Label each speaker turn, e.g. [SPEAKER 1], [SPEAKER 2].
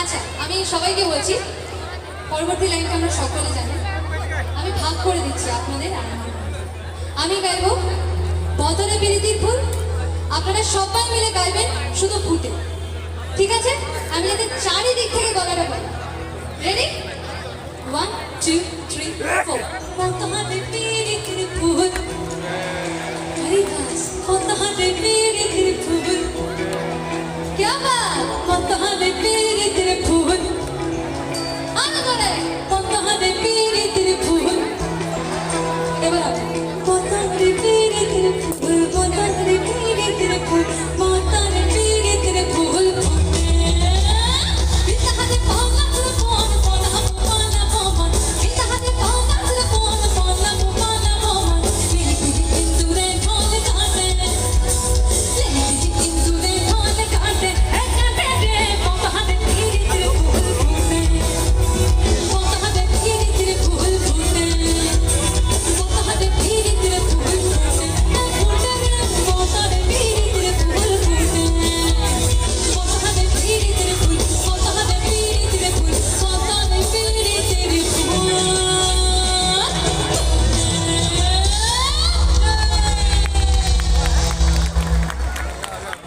[SPEAKER 1] আচ্ছা, আমি সবাইকে বলছি, পরবর্তী লাইনটা আমরা সকলে জানি। আমি ভাগ করে দিচ্ছি আপনাদের আর আমার। আমি গাইব বদলে প্রীতির ফুল, আপনারা সবাই মিলে গাইবেন শুধু ফুটে, ঠিক আছে? আমি যাতে চারিদিক থেকে গলাটা পাই। রেডি? 1 2 3 4 বদলে প্রীতির ফুল, হরিদাস বদলে প্রীতির ফুল, क्या बात बदले